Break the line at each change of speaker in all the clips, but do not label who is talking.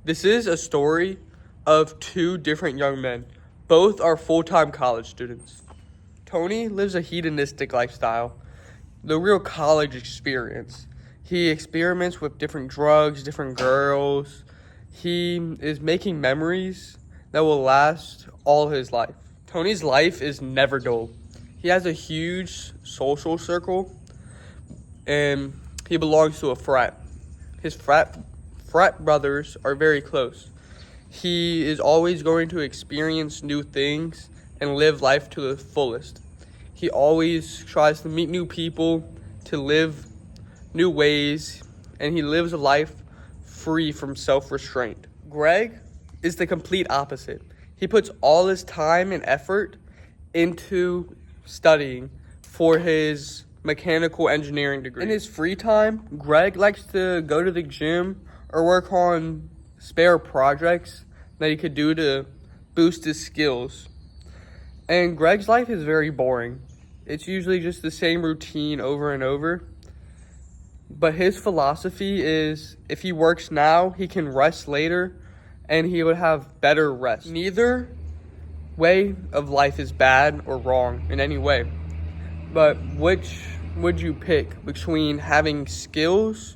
This is a story of two different young men. Both are full-time college students. Tony lives a hedonistic lifestyle, the real college experience. He experiments with different drugs, different girls. He is making memories that will last all his life. Tony's life is never dull. He has a huge social circle, and he belongs to a frat. His frat brothers are very close. He is always going to experience new things and live life to the fullest. He always tries to meet new people, to live new ways, and he lives a life free from self-restraint. Greg is the complete opposite. He puts all his time and effort into studying for his mechanical engineering degree. In his free time, Greg likes to go to the gym or work on spare projects that he could do to boost his skills. And Greg's life is very boring. It's usually just the same routine over and over. But his philosophy is if he works now, he can rest later and he would have better rest. Neither way of life is bad or wrong in any way. But which would you pick between having skills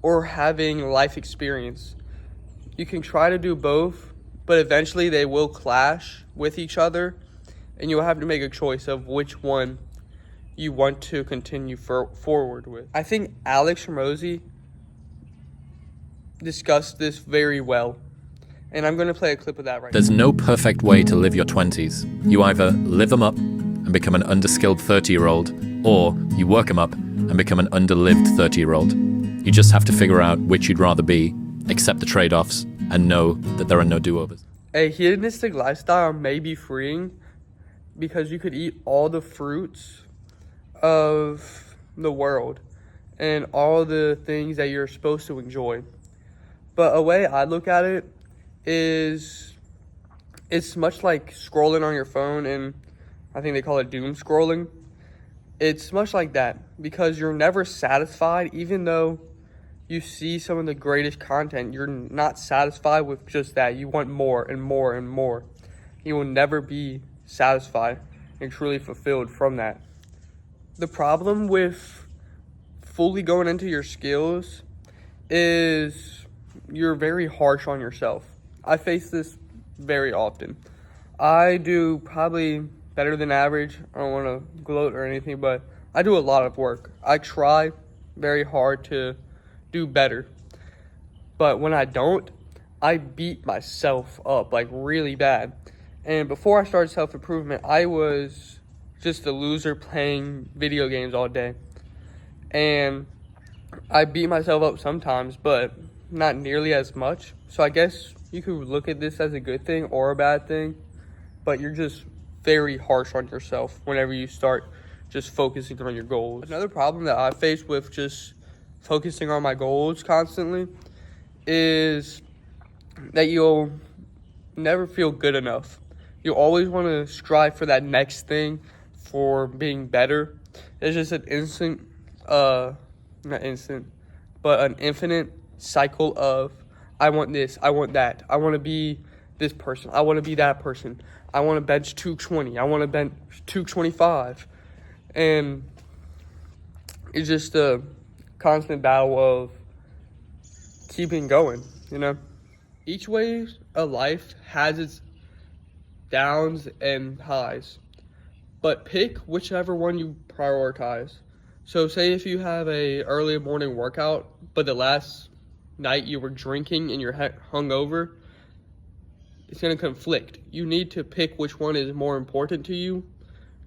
or having life experience? You can try to do both, but eventually they will clash with each other, and you'll have to make a choice of which one you want to continue forward with. I think Alex Ramosi discussed this very well, and I'm going to play a clip of that right now.
There's no perfect way to live your 20s. You either live them up and become an underskilled 30-year-old, or you work them up and become an underlived 30-year-old. You just have to figure out which you'd rather be, accept the trade-offs, and know that there are no do-overs.
A hedonistic lifestyle may be freeing because you could eat all the fruits of the world and all the things that you're supposed to enjoy. But a way I look at it is it's much like scrolling on your phone, and I think they call it doom scrolling. It's much like that because you're never satisfied. Even though you see some of the greatest content, you're not satisfied with just that. You want more and more and more. You will never be satisfied and truly fulfilled from that. The problem with fully going into your skills is you're very harsh on yourself. I face this very often. I do probably better than average. I don't want to gloat or anything, but I do a lot of work. I try very hard to do better. But when I don't, I beat myself up like really bad. And before I started self-improvement, I was just a loser playing video games all day. And I beat myself up sometimes, but not nearly as much. So I guess you could look at this as a good thing or a bad thing, but you're just very harsh on yourself whenever you start just focusing on your goals. Another problem that I face with just focusing on my goals constantly is that you'll never feel good enough. You always want to strive for that next thing, for being better. It's just an an infinite cycle of I want this, I want that, I want to be this person, I want to be that person, I want to bench 220, I want to bench 225, and it's just a constant battle of keeping going, you know? Each way of life has its downs and highs, but pick whichever one you prioritize. So say if you have a early morning workout, but the last night you were drinking and you're hungover, it's going to conflict. You need to pick which one is more important to you,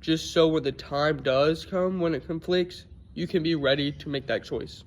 just so when the time does come, when it conflicts, you can be ready to make that choice.